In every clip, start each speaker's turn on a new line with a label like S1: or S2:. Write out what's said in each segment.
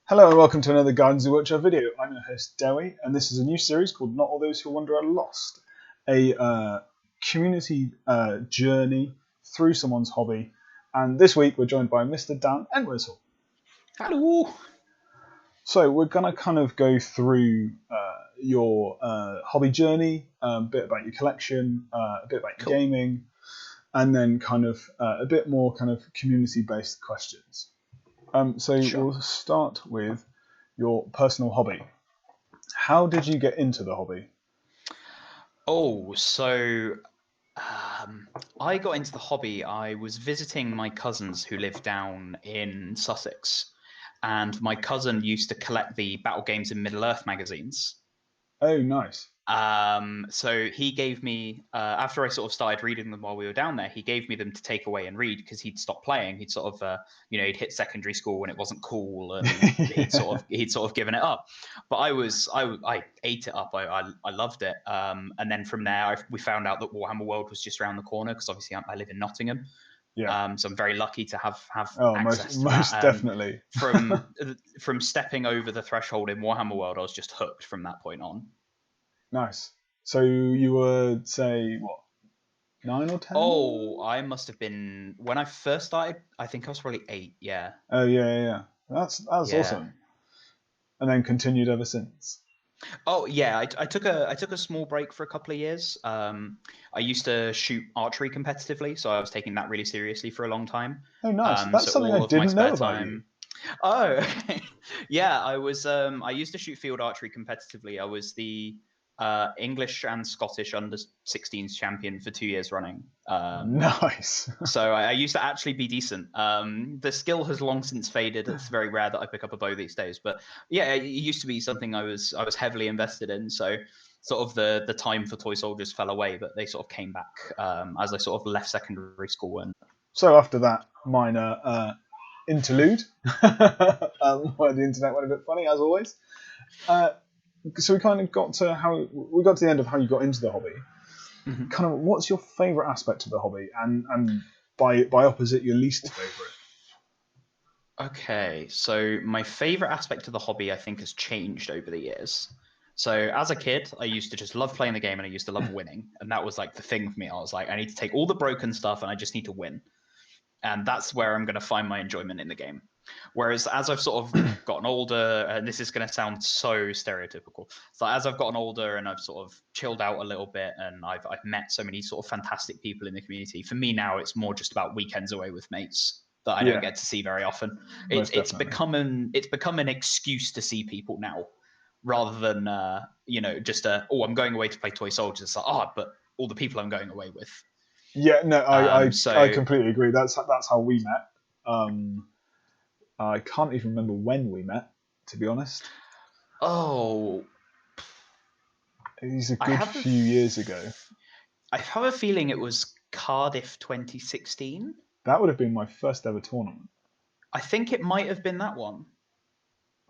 S1: Hello and welcome to another Gardens of Wiltshire video. I'm your host Dewi, and this is a new series called Not All Those Who Wander Are Lost, a community journey through someone's hobby. And this week we're joined by Mr. Dan Entwisle.
S2: Hello.
S1: So we're gonna kind of go through your hobby journey, a bit about your collection, a bit about your gaming, and then kind of a bit more kind of community-based questions.
S2: Sure.
S1: We'll start with your personal hobby. How did you get into the hobby?
S2: I got into the hobby. I was visiting my cousins who live down in Sussex, and my cousin used to collect the Battle Games in Middle-earth magazines.
S1: Oh, nice.
S2: So he gave me, after I sort of started reading them while we were down there, he gave me them to take away and read because he'd stopped playing. He'd sort of, he'd hit secondary school when it wasn't cool, and he'd sort of given it up. But I ate it up. I loved it. And then from there, we found out that Warhammer World was just around the corner because obviously I live in Nottingham.
S1: Yeah.
S2: So I'm very lucky to have access
S1: most
S2: to that.
S1: definitely.
S2: From stepping over the threshold in Warhammer World, I was just hooked from that point on.
S1: Nice. So you were, say, what, 9 or 10?
S2: Oh, I must have been when I first started. I think I was probably 8. Yeah.
S1: Oh yeah. That's awesome. And then continued ever since.
S2: Oh yeah, I took a small break for a couple of years. I used to shoot archery competitively, so I was taking that really seriously for a long time.
S1: Oh, nice. That's something I didn't know about you.
S2: Oh, yeah. I was. I used to shoot field archery competitively. I was the English and Scottish under-16s champion for 2 years running.
S1: Nice.
S2: So I used to actually be decent. The skill has long since faded. It's very rare that I pick up a bow these days. But yeah, it used to be something I was heavily invested in. So sort of the time for toy soldiers fell away, but they sort of came back as I sort of left secondary school. And
S1: so after that minor interlude, where the internet went a bit funny as always. So we kind of got to the end of how you got into the hobby. Mm-hmm. Kind of, what's your favourite aspect of the hobby, and by opposite, your least favourite?
S2: Okay, so my favourite aspect of the hobby, I think, has changed over the years. So as a kid, I used to just love playing the game, and I used to love winning, and that was like the thing for me. I was like, I need to take all the broken stuff, and I just need to win, and that's where I'm going to find my enjoyment in the game. Whereas as I've sort of gotten older, and this is going to sound so stereotypical, so as I've gotten older and I've sort of chilled out a little bit, and I've met so many sort of fantastic people in the community, for me now it's more just about weekends away with mates that I don't get to see very often. It's become an excuse to see people now, rather than just I'm going away to play toy soldiers. It's like, but all the people I'm going away with.
S1: Yeah, no, I completely agree. That's how we met. I can't even remember when we met, to be honest.
S2: Oh,
S1: it was a good few years ago.
S2: I have a feeling it was Cardiff 2016.
S1: That would have been my first ever tournament.
S2: I think it might have been that one.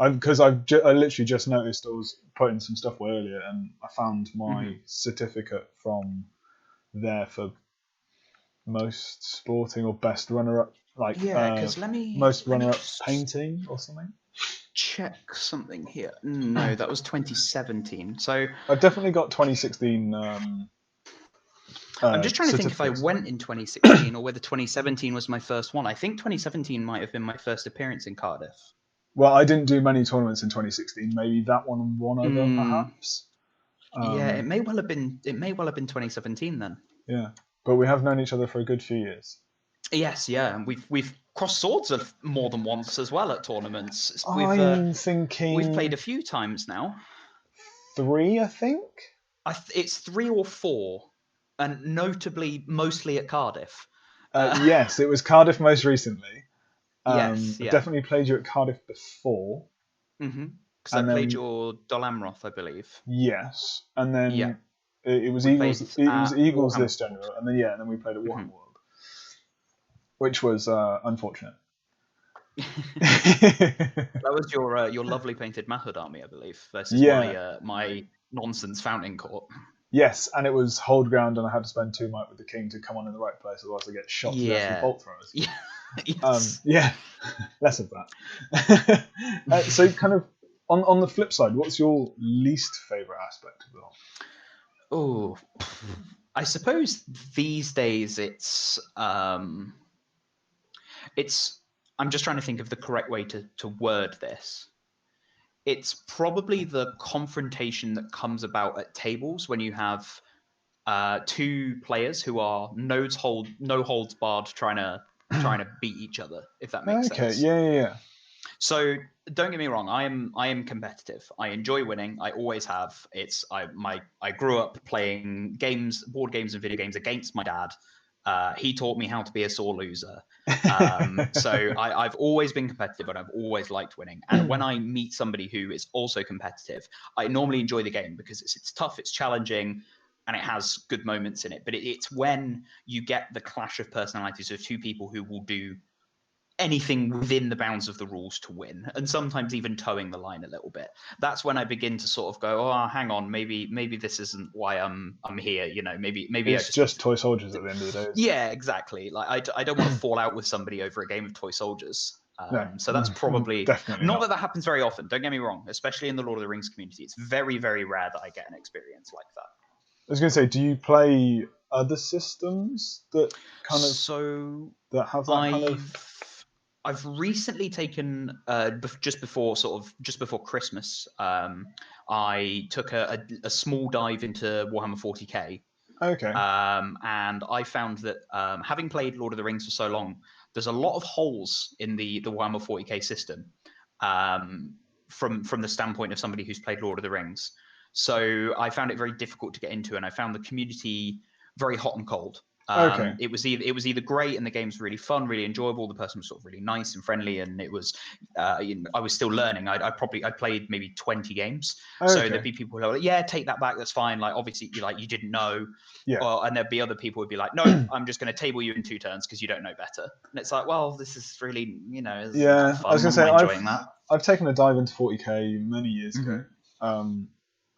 S1: Because I literally just noticed I was putting some stuff away earlier, and I found my certificate from there for most sporting or best runner-up. Most runner-up painting or something.
S2: Check something here. No, that was 2017. So
S1: I've definitely got 2016.
S2: I'm just trying to think if I went in 2016 or whether 2017 was my first one. I think 2017 might have been my first appearance in Cardiff.
S1: Well, I didn't do many tournaments in 2016. Maybe that one and one other, perhaps.
S2: Yeah, it may well have been. It may well have been 2017 then.
S1: Yeah, but we have known each other for a good few years.
S2: Yes, yeah, and we've crossed swords more than once as well at tournaments.
S1: I'm thinking
S2: we've played a few times now.
S1: 3, I think.
S2: It's 3 or 4, and notably mostly at Cardiff.
S1: Yes, it was Cardiff most recently.
S2: Yes, yeah.
S1: I definitely played you at Cardiff before.
S2: Mm-hmm. Because I played your Dol Amroth, I believe.
S1: Yes, and then it was Eagles. It was Eagles Warhammer. This January, and then we played at Warhammer World, which was unfortunate.
S2: That was your lovely painted Mahud army, I believe, versus my nonsense Fountain Court.
S1: Yes, and it was hold ground, and I had to spend 2 might with the king to come on in the right place, otherwise I get shot to death with bolt throwers.
S2: Yeah. Yes.
S1: Yeah, less of that. So, kind of on the flip side, what's your least favorite aspect of the hobby?
S2: Oh, I suppose these days it's. I'm just trying to think of the correct way to word this. It's probably the confrontation that comes about at tables when you have two players who are no holds barred trying to beat each other, if that makes sense.
S1: Okay, yeah.
S2: So don't get me wrong, I am competitive. I enjoy winning. I always have. I grew up playing board games and video games against my dad. He taught me how to be a sore loser. So I've always been competitive and I've always liked winning. And when I meet somebody who is also competitive, I normally enjoy the game because it's tough, it's challenging, and it has good moments in it. But it's when you get the clash of personalities of two people who will do anything within the bounds of the rules to win, and sometimes even towing the line a little bit. That's when I begin to sort of go, oh, hang on, maybe this isn't why I'm here. Maybe
S1: it's just toy soldiers at the end of the day.
S2: Yeah, exactly. Like I don't want to fall out with somebody over a game of toy soldiers. So that's probably
S1: definitely
S2: not that happens very often. Don't get me wrong, especially in the Lord of the Rings community, it's very, very rare that I get an experience like that.
S1: I was going to say, do you play other systems that kind of that have that kind of?
S2: I've recently taken just before Christmas. I took a small dive into Warhammer 40k.
S1: Okay.
S2: And I found that having played Lord of the Rings for so long, there's a lot of holes in the Warhammer 40k system from the standpoint of somebody who's played Lord of the Rings. So I found it very difficult to get into, and I found the community very hot and cold.
S1: Okay.
S2: It was either great and the game's really fun, really enjoyable. The person was sort of really nice and friendly, and it was I was still learning. I played maybe 20 games, so there'd be people who are like, yeah, take that back, that's fine. Like obviously you didn't know, and there'd be other people who'd be like, no, I'm just going to table you in 2 turns because you don't know better. And it's like, well, this is really
S1: I was
S2: going to
S1: say
S2: enjoying that.
S1: I've taken a dive into 40k many years ago,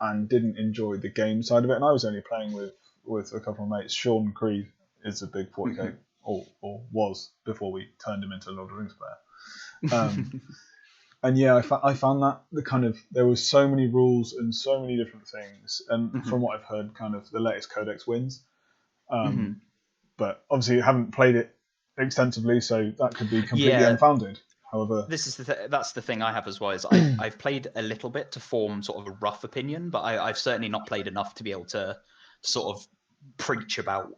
S1: and didn't enjoy the game side of it. And I was only playing with a couple of mates. Sean Creed is a big 40k, or was before we turned him into a Lord of the Rings player. And yeah, I found that there was so many rules and so many different things. And from what I've heard, kind of the latest codex wins. But obviously, I haven't played it extensively, so that could be completely unfounded. However,
S2: that's the thing I have as well. Is I've played a little bit to form sort of a rough opinion, but I've certainly not played enough to be able to sort of preach about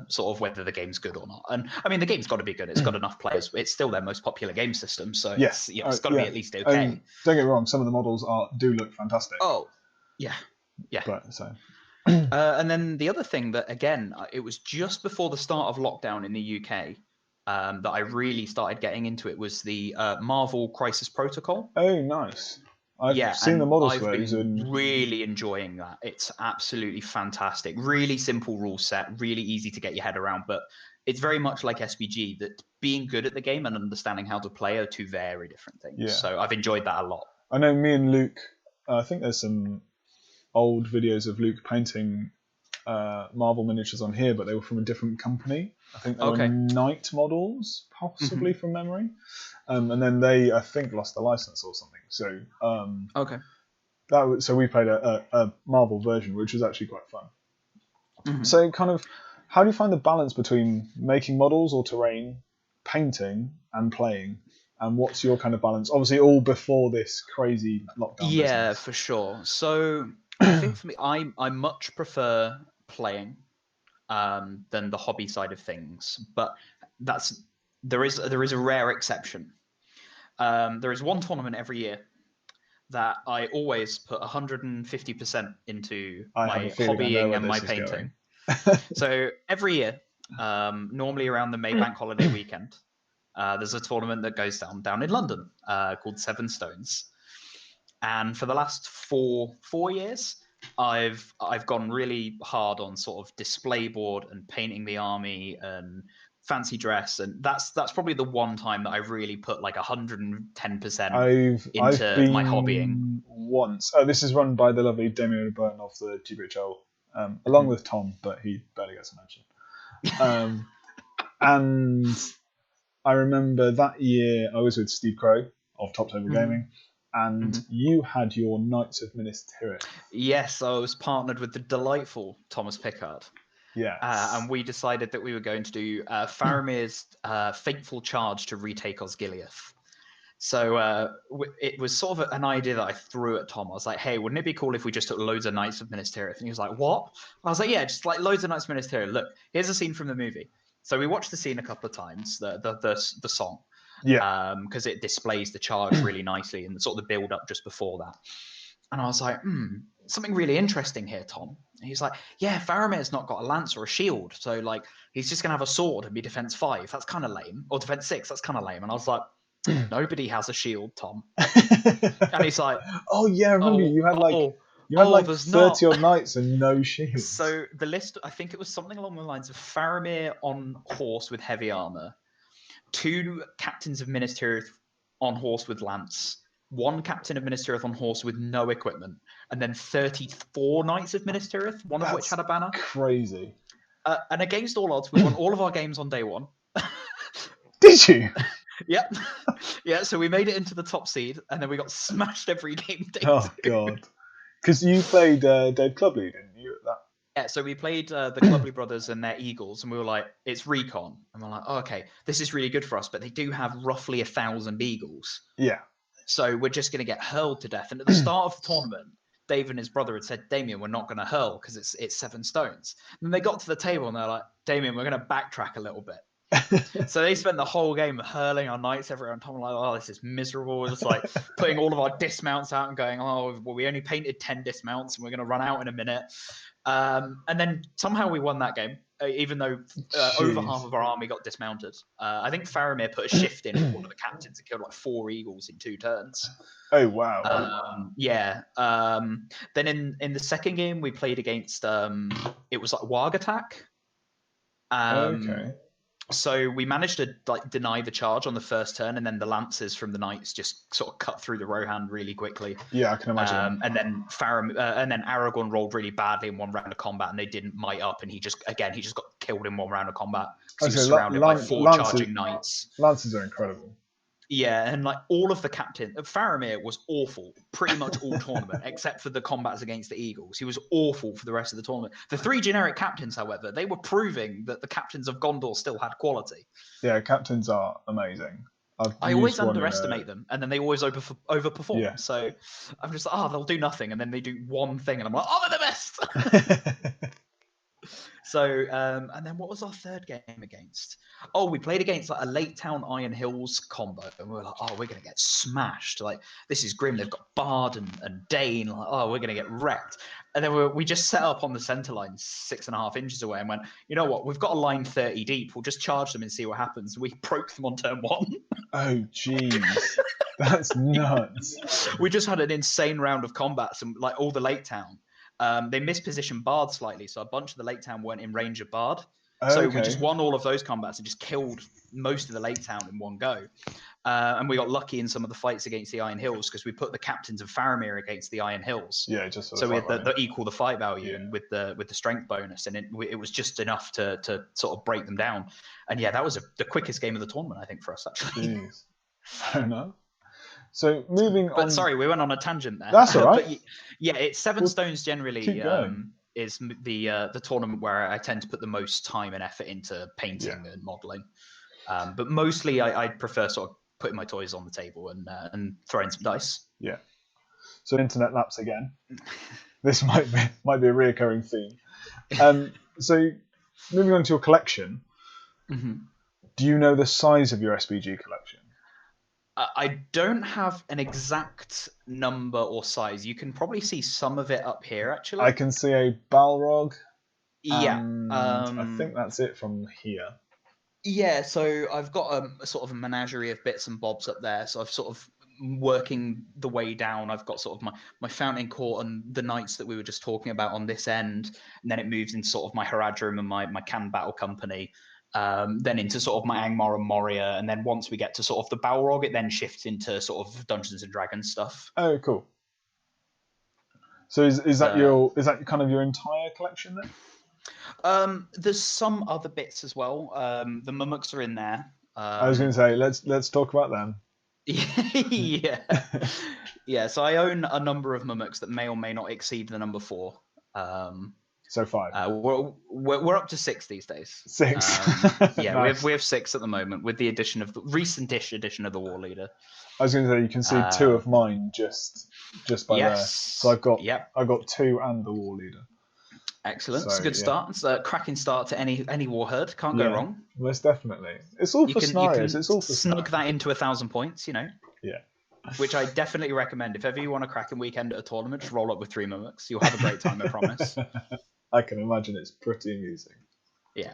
S2: sort of whether the game's good or not. And I mean, the game's got to be good. It's got enough players. It's still their most popular game system, so it's got to be at least okay.
S1: Don't get me wrong, some of the models do look fantastic.
S2: Oh, yeah.
S1: But so.
S2: And then the other thing that, again, it was just before the start of lockdown in the UK that I really started getting into it was the Marvel Crisis Protocol.
S1: Oh, nice. I've seen the models for those
S2: and really enjoying that. It's absolutely fantastic. Really simple rule set, really easy to get your head around, but it's very much like SBG, that being good at the game and understanding how to play are two very different things. Yeah. So I've enjoyed that a lot.
S1: I know me and Luke, I think there's some old videos of Luke painting Marvel miniatures on here, but they were from a different company. I think they were Knight models, possibly from memory. And then they, I think, lost the license or something. So so we played a Marvel version, which was actually quite fun. So kind of, how do you find the balance between making models or terrain, painting, and playing? And what's your kind of balance? Obviously, all before this crazy lockdown.
S2: Yeah, for sure. So I think for me, I much prefer playing than the hobby side of things. But there is a rare exception. There is one tournament every year that I always put 150% into my hobbying and my painting. So every year, normally around the May Bank holiday weekend, there's a tournament that goes down in London called Seven Stones. And for the last four years, I've gone really hard on sort of display board and painting the army and fancy dress, and that's probably the one time that I've really put like 110% into my hobbying.
S1: Once. This is run by the lovely Damien O'Byrne of the GBHL along with Tom, but he barely gets a mention. And I remember that year I was with Steve Crow of Top Table Gaming, and you had your Knights of Minas Tirith.
S2: Yes, I was partnered with the delightful Thomas Pickard.
S1: Yes.
S2: And we decided that we were going to do Faramir's fateful charge to retake Osgiliath. So it was sort of an idea that I threw at Tom. I was like, hey, wouldn't it be cool if we just took loads of Knights of Minas Tirith? And he was like, what? I was like, yeah, just like loads of Knights of Minas Tirith. Look, here's a scene from the movie. So we watched the scene a couple of times, the song.
S1: Yeah.
S2: Because it displays the charge really nicely and sort of the build up just before that. And I was like, something really interesting here, Tom. And he's like, yeah, Faramir's not got a lance or a shield. So, like, he's just going to have a sword and be defense 5. That's kind of lame. Or defense 6. That's kind of lame. And I was like, nobody has a shield, Tom. And he's like,
S1: oh, yeah, I remember you had like 30 odd knights and no shields.
S2: So the list, I think it was something along the lines of Faramir on horse with heavy armor, 2 captains of Minas Tirith on horse with lance, 1 captain of Minas Tirith on horse with no equipment, and then 34 knights of Minas Tirith, one of which had a banner.
S1: Crazy.
S2: And against all odds, we won all of our games on day 1.
S1: Did you?
S2: Yep. Yeah, so we made it into the top seed, and then we got smashed every game day 2.
S1: Oh, God. Because you played Dave Clubley, didn't you?
S2: Yeah, so we played the Clubley brothers and their Eagles, and we were like, it's recon. And we're like, oh, okay, this is really good for us, but they do have roughly 1,000 Eagles.
S1: Yeah.
S2: So we're just going to get hurled to death. And at the start of the tournament, Dave and his brother had said, Damien, we're not going to hurl because it's 7 stones. And then they got to the table and they're like, Damien, we're going to backtrack a little bit. So they spent the whole game hurling our knights everywhere. And Tom was like, oh, this is miserable. We're just like putting all of our dismounts out and going, oh, well, we only painted 10 dismounts and we're going to run out in a minute. And then somehow we won that game, even though over half of our army got dismounted. I think Faramir put a shift in one of the captains and killed like 4 eagles in 2 turns.
S1: Oh, wow.
S2: Yeah. Then in the second game, we played against, it was like Warg Attack.
S1: Okay.
S2: So we managed to like deny the charge on the first turn, and then the lances from the knights just sort of cut through the Rohan really quickly.
S1: Yeah, I can imagine.
S2: And then Aragorn rolled really badly in one round of combat, and they didn't might up, and he just got killed in one round of combat because he was surrounded by 4 charging knights.
S1: Lances are incredible.
S2: Yeah, and like all of the captains, Faramir was awful pretty much all tournament, except for the combats against the Eagles. He was awful for the rest of the tournament. The 3 generic captains, however, they were proving that the captains of Gondor still had quality.
S1: Yeah, captains are amazing.
S2: I always underestimate them, and then they always overperform.
S1: Yeah.
S2: So I'm just like, oh, they'll do nothing, and then they do one thing, and I'm like, oh, they're the best! So, and then what was our third game against? Oh, we played against like a Lake Town Iron Hills combo, and we were like, oh, we're going to get smashed. Like, this is grim. They've got Bard and Dane. Like, oh, we're going to get wrecked. And then we just set up on the centre line 6.5 inches away and went, you know what? We've got a line 30 deep. We'll just charge them and see what happens. We broke them on turn 1.
S1: Oh, jeez. That's nuts.
S2: We just had an insane round of combats, and like all the Lake Town. They mispositioned Bard slightly, so a bunch of the Lake Town weren't in range of Bard. So we just won all of those combats and just killed most of the Lake Town in one go. And we got lucky in some of the fights against the Iron Hills because we put the captains of Faramir against the Iron Hills.
S1: Yeah, just
S2: so we had the equal the fight value and with the strength bonus, and it was just enough to sort of break them down. And yeah, that was the quickest game of the tournament, I think, for us actually.
S1: Jeez. I don't know. So moving on.
S2: But sorry, we went on a tangent there.
S1: That's all right.
S2: But yeah, it's 7 stones generally is the tournament where I tend to put the most time and effort into painting and modelling. But mostly I prefer sort of putting my toys on the table and throwing some dice.
S1: Yeah. So internet lapse again. This might be a reoccurring theme. So moving on to your collection.
S2: Mm-hmm.
S1: Do you know the size of your SBG collection?
S2: I don't have an exact number or size. You can probably see some of it up here, actually.
S1: I can see a Balrog.
S2: Yeah.
S1: I think that's it from here.
S2: Yeah, so I've got a sort of a menagerie of bits and bobs up there. So I've sort of working the way down. I've got sort of my Fountain Court and the knights that we were just talking about on this end. And then it moves into sort of my Haradrim and my Can Battle Company. Then into sort of my Angmar and Moria, and then once we get to sort of the Balrog, it then shifts into sort of Dungeons and Dragons stuff.
S1: Oh, cool. So is that
S2: The-
S1: kind of your entire collection then?
S2: There's some other bits as well. The mummuks are in there.
S1: I was going to say let's talk about them.
S2: Yeah, yeah. So I own a number of mummuks that may or may not exceed the number 4.
S1: So 5.
S2: We're up to 6 these days.
S1: 6.
S2: Yeah,
S1: Nice.
S2: we have 6 at the moment with the addition of the recent-ish edition of the War Leader.
S1: I was going to say you can see 2 of mine just by there. So I've got 2 and the War Leader.
S2: Excellent.
S1: So,
S2: it's a good start. It's a cracking start to any war herd. Can't go wrong.
S1: Most definitely. It's all for scenarios. It's all for
S2: snug that into 1,000 points.
S1: Yeah.
S2: Which I definitely recommend. If ever you want a cracking weekend at a tournament, just roll up with 3 mummuks. You'll have a great time, I promise.
S1: I can imagine it's pretty amusing.
S2: Yeah.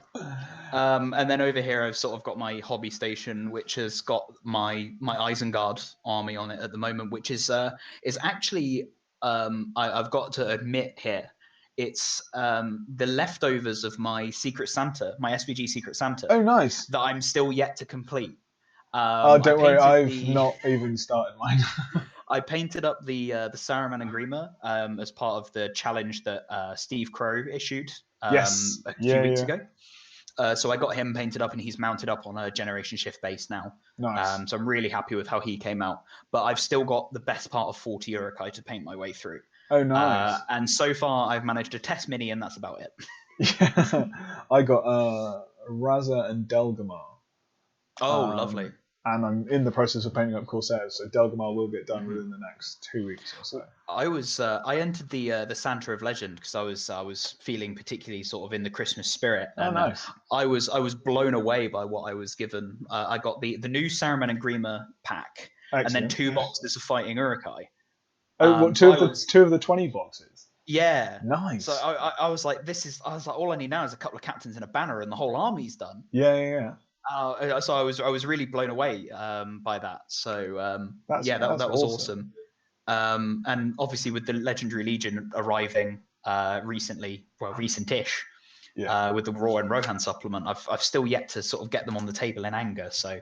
S2: And then over here, I've sort of got my hobby station, which has got my Isengard army on it at the moment, which is actually I've got to admit here, it's the leftovers of my Secret Santa, my SVG Secret Santa.
S1: Oh, nice.
S2: That I'm still yet to complete.
S1: Don't worry, I've not even started mine.
S2: I painted up the Saruman and Grima as part of the challenge that Steve Crow issued a few weeks ago. So I got him painted up, and he's mounted up on a Generation Shift base now.
S1: Nice.
S2: So I'm really happy with how he came out. But I've still got the best part of 40 Uruk-hai to paint my way through.
S1: Oh, nice.
S2: And so far, I've managed to test Mini, and that's about it.
S1: Yeah, I got Raza and Delgamar.
S2: Oh, lovely.
S1: And I'm in the process of painting up Corsairs, so Delgamar will get done within the next 2 weeks or so.
S2: I entered the Santa of Legend because I was feeling particularly sort of in the Christmas spirit. And,
S1: nice.
S2: I was blown away by what I was given. I got the new Saruman and Grima pack.
S1: Excellent.
S2: And then 2 boxes of Fighting Uruk-hai.
S1: Oh, two of the 20 boxes?
S2: Yeah.
S1: Nice.
S2: So I was like, all I need now is a couple of captains and a banner, and the whole army's done.
S1: Yeah.
S2: So I was really blown away by that. So that was awesome. And obviously with the Legendary Legion arriving recent-ish, with the Raw and Rohan supplement, I've still yet to sort of get them on the table in anger. So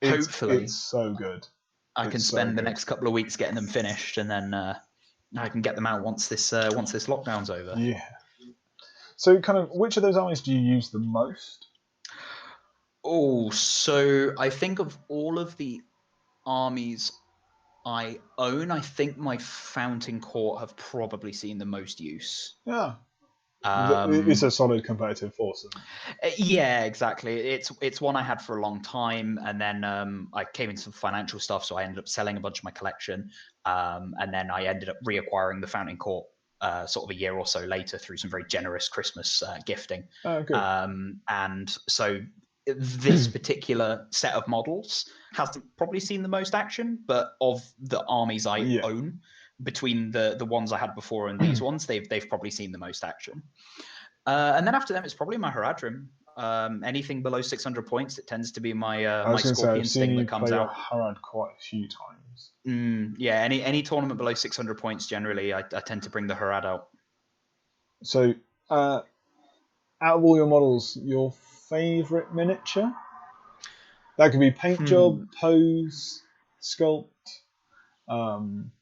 S2: hopefully
S1: it's so good.
S2: I can spend the next couple of weeks getting them finished, and then I can get them out once this lockdown's over.
S1: Yeah. So kind of, which of those armies do you use the most?
S2: Oh, so I think of all of the armies I own, I think my Fountain Court have probably seen the most use.
S1: Yeah. It's a solid competitive force.
S2: Yeah, exactly. It's one I had for a long time, and then I came into some financial stuff, so I ended up selling a bunch of my collection, and then I ended up reacquiring the Fountain Court sort of a year or so later through some very generous Christmas gifting.
S1: Oh, good.
S2: And so this particular set of models hasn't probably seen the most action, but of the armies I own, between the ones I had before and these ones, they've probably seen the most action. And then after them, it's probably my Haradrim. Anything below 600 points, it tends to be my my Scorpion Sting that comes out.
S1: Harad quite a few times.
S2: Yeah, any tournament below 600 points, generally, I tend to bring the Harad out.
S1: So, out of all your models, your favourite miniature? That could be paint job, pose, sculpt. And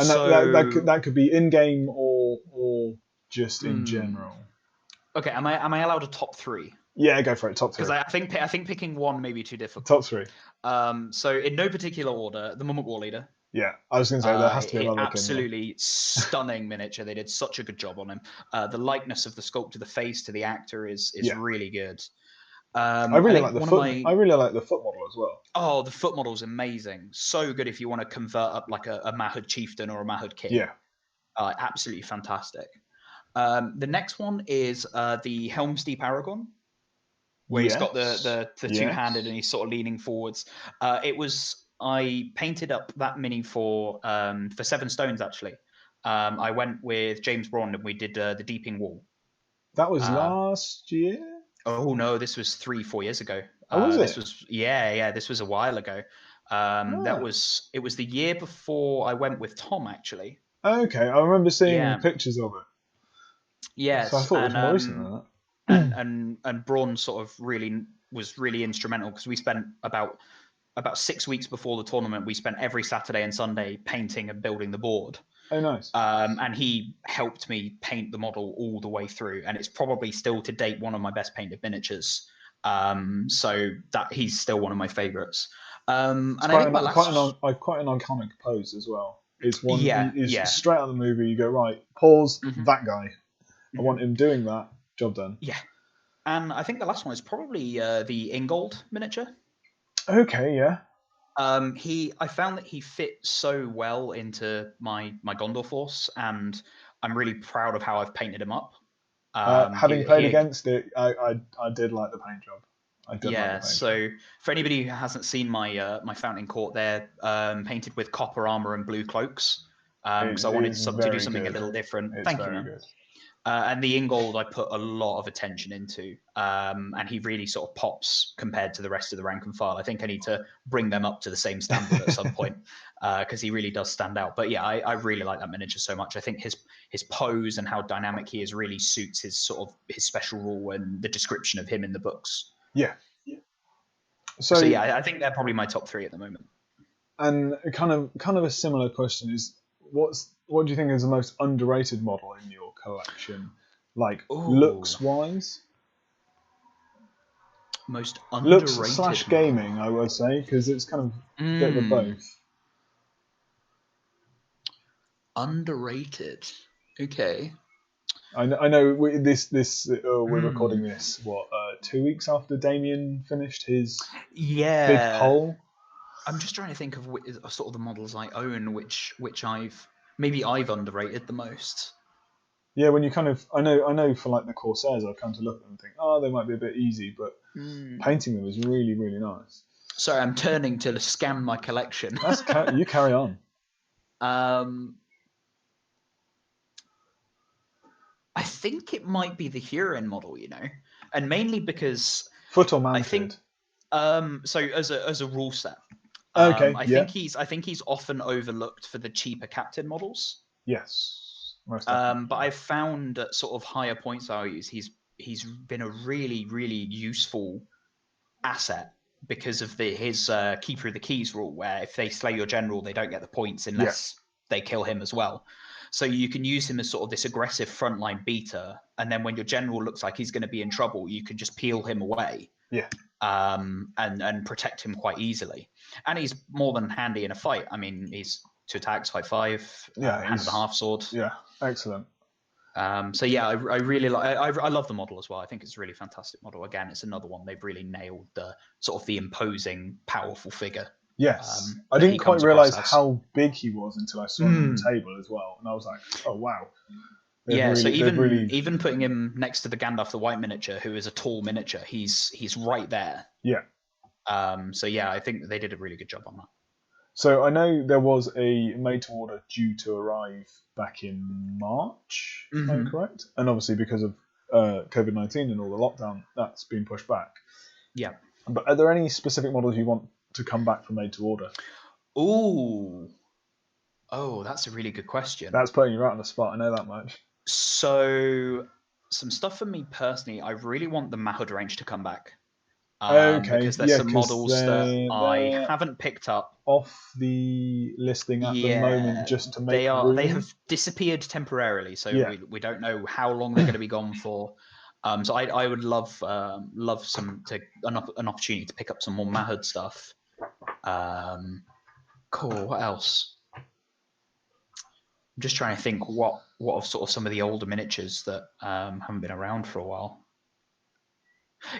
S1: that could be in game or just in general.
S2: Okay, am I allowed a top 3?
S1: Yeah, go for it. Top 3.
S2: Because I think picking one may be too difficult.
S1: Top 3.
S2: So in no particular order, the Mummuk War Leader.
S1: Yeah, I was going to say there has to be another.
S2: Absolutely stunning miniature. They did such a good job on him. The likeness of the sculpt to the face to the actor is really good.
S1: I really like the foot. I really like the foot model as well.
S2: Oh, the foot model's amazing. So good if you want to convert up like a Mahud chieftain or a Mahud king.
S1: Yeah.
S2: Absolutely fantastic. The next one is the Helm's Deep Aragon, where he's got the two-handed and he's sort of leaning forwards. I painted up that mini for 7 stones actually. I went with James Braun and we did the Deeping Wall.
S1: That was last year?
S2: Oh no, this was 3-4 years ago.
S1: Was it?
S2: This was this was a while ago. It was the year before I went with Tom actually.
S1: Okay, I remember seeing pictures of it.
S2: Yes,
S1: so I thought it was more recent than that.
S2: And Braun sort of was really instrumental because we spent about 6 weeks before the tournament. We spent every Saturday and Sunday painting and building the board.
S1: Oh, nice.
S2: And he helped me paint the model all the way through, and it's probably still to date one of my best painted miniatures. So that he's still one of my favorites. And I think my last,
S1: quite an iconic pose as well. It's one.
S2: Yeah,
S1: Is
S2: yeah.
S1: straight out of the movie. You go right, pause.
S2: Mhm.
S1: That guy. I want him doing that. Job done.
S2: Yeah, and I think the last one is probably the Ingold miniature.
S1: Okay, yeah.
S2: I found that he fit so well into my Gondor force, and I'm really proud of how I've painted him up.
S1: Having played against it, I did like the paint job. I did like the paint
S2: so for anybody who hasn't seen my my Fountain Court, they're painted with copper armor and blue cloaks, because I wanted to do something a little different.
S1: It's
S2: Thank you,
S1: very
S2: man.
S1: good.
S2: And the Ingold I put a lot of attention into, and he really sort of pops compared to the rest of the rank and file. I think I need to bring them up to the same standard at some point, because he really does stand out. But yeah, I really like that miniature so much. I think his pose and how dynamic he is really suits his sort of his special rule and the description of him in the books.
S1: Yeah.
S2: So yeah, I think they're probably my top 3 at the moment.
S1: And kind of a similar question is, what do you think is the most underrated model in your collection, like looks wise?
S2: Most underrated
S1: looks / gaming, I would say, because it's kind of a bit of both.
S2: Underrated. Okay.
S1: I know we're recording this 2 weeks after Damien finished his big poll.
S2: I'm just trying to think of sort of the models I own, which I've underrated the most.
S1: Yeah, when you I know for like the Corsairs, I come to look at them and think, oh, they might be a bit easy, but painting them is really, really nice.
S2: Sorry, I'm turning to scan my collection.
S1: You carry on.
S2: I think it might be the Huron model, and mainly because
S1: foot or mounted.
S2: I think so as a rule set.
S1: Okay.
S2: I think he's often overlooked for the cheaper captain models.
S1: Yes.
S2: But I've found at sort of higher points values, he's been a really, really useful asset because of his Keeper of the Keys rule, where if they slay your general, they don't get the points unless they kill him as well. So you can use him as sort of this aggressive frontline beater, and then when your general looks like he's going to be in trouble, you can just peel him away.
S1: Yeah.
S2: And protect him quite easily. And he's more than handy in a fight. I mean, he's 2 attacks, 5/5, hand and a half sword.
S1: Yeah, excellent.
S2: So yeah, I really like. I love the model as well. I think it's a really fantastic model. Again, it's another one they've really nailed the sort of the imposing, powerful figure.
S1: Yes, I didn't quite realise how big he was until I saw him on the table as well, and I was like, oh wow.
S2: So even putting him next to the Gandalf the White miniature, who is a tall miniature, he's right there.
S1: Yeah.
S2: So yeah, I think they did a really good job on that.
S1: So I know there was a made to order due to arrive back in March, if I'm correct, and obviously because of COVID-19 and all the lockdown, that's been pushed back.
S2: Yeah.
S1: But are there any specific models you want to come back from made to order?
S2: Oh, that's a really good question.
S1: That's putting you right on the spot. I know that much.
S2: So, some stuff for me personally, I really want the Mahud range to come back. Because there's some models that I haven't picked up
S1: off the listing at the moment, just to make room.
S2: They have disappeared temporarily, so we don't know how long they're going to be gone for. So I would love an opportunity to pick up some more Mahud stuff. Cool. What else? I'm just trying to think what of sort of some of the older miniatures that haven't been around for a while.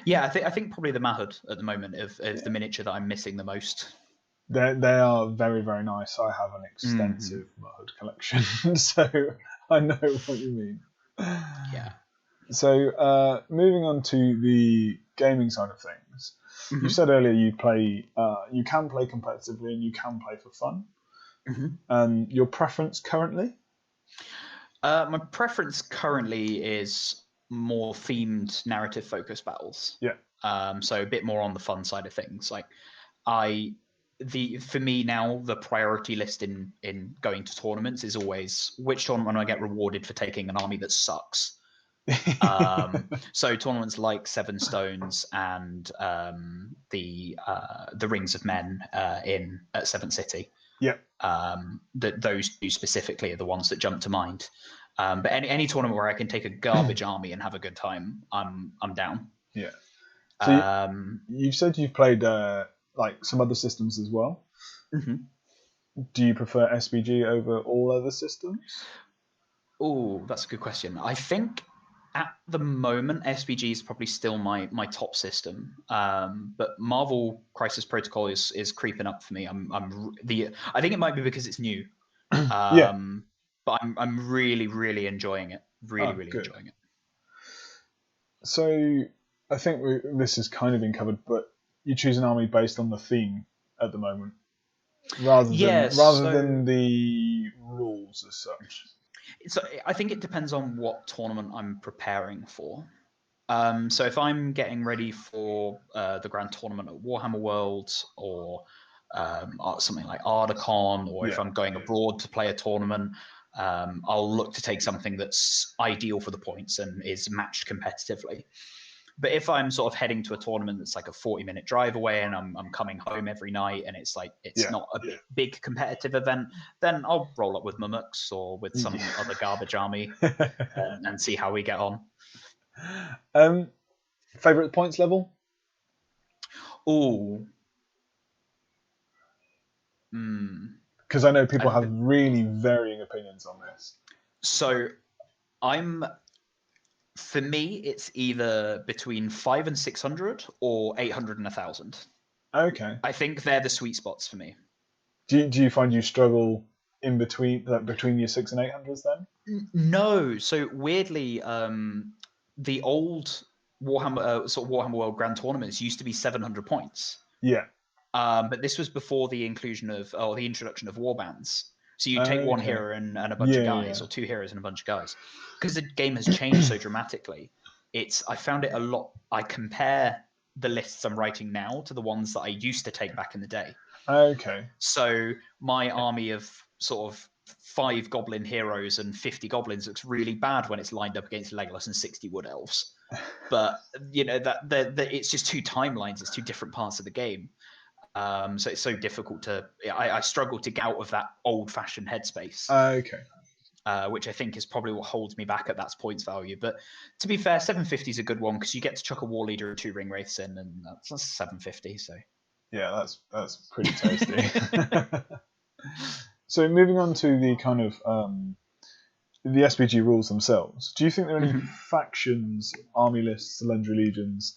S2: Yeah, I think probably the Mahud at the moment of the miniature that I'm missing the most.
S1: They are very, very nice. I have an extensive Mahud collection, so I know what you mean.
S2: Yeah.
S1: So moving on to the gaming side of things, you said earlier you can play competitively and you can play for fun. Your preference currently?
S2: My preference currently is more themed narrative focused battles.
S1: Yeah.
S2: So a bit more on the fun side of things. Like for me now, the priority list in going to tournaments is always which tournament I get rewarded for taking an army that sucks. So tournaments like Seven Stones and the Rings of Men at Seventh City.
S1: Yeah.
S2: Those two specifically are the ones that jump to mind. But any tournament where I can take a garbage army and have a good time, I'm down.
S1: Yeah. So you've said you've played like some other systems as well.
S2: Mm-hmm.
S1: Do you prefer SBG over all other systems?
S2: Oh, that's a good question. I think at the moment SBG is probably still my top system. But Marvel Crisis Protocol is creeping up for me. I think it might be because it's new.
S1: Yeah.
S2: But I'm really enjoying it. Really
S1: Good.
S2: enjoying it.
S1: So I think this has kind of been covered, but you choose an army based on the theme at the moment, rather than the rules as such.
S2: So I think it depends on what tournament I'm preparing for. So if I'm getting ready for the grand tournament at Warhammer Worlds or something like Ardacon, or if I'm going abroad to play a tournament, I'll look to take something that's ideal for the points and is matched competitively. But if I'm sort of heading to a tournament that's like a 40-minute drive away and I'm coming home every night and it's not a big competitive event, then I'll roll up with Mamux or with some other garbage army and see how we get on.
S1: Favorite points level?
S2: Oh.
S1: Because I know people have really varying opinions on this.
S2: So for me, it's either between 500 and 600 or 800 and 1,000.
S1: Okay.
S2: I think they're the sweet spots for me.
S1: Do you find you struggle in between your 600 and 800s then?
S2: No. So weirdly, the old Warhammer World Grand Tournaments used to be 700 points.
S1: Yeah.
S2: But this was before the introduction of warbands. So you take one hero and a bunch of guys, or two heroes and a bunch of guys. Because the game has changed so dramatically, I found it a lot. I compare the lists I'm writing now to the ones that I used to take back in the day.
S1: Okay.
S2: So my army of sort of 5 goblin heroes and 50 goblins looks really bad when it's lined up against Legolas and 60 wood elves. But it's just two timelines. It's two different parts of the game. So it's so difficult I struggle to get out of that old-fashioned headspace.
S1: Okay.
S2: Which I think is probably what holds me back at that points value. But to be fair, 750 is a good one because you get to chuck a war leader and 2 ring wraiths in, and that's 750. So
S1: yeah, that's pretty tasty. So moving on to the kind of the SPG rules themselves, do you think there are any factions, army lists, legendary legions,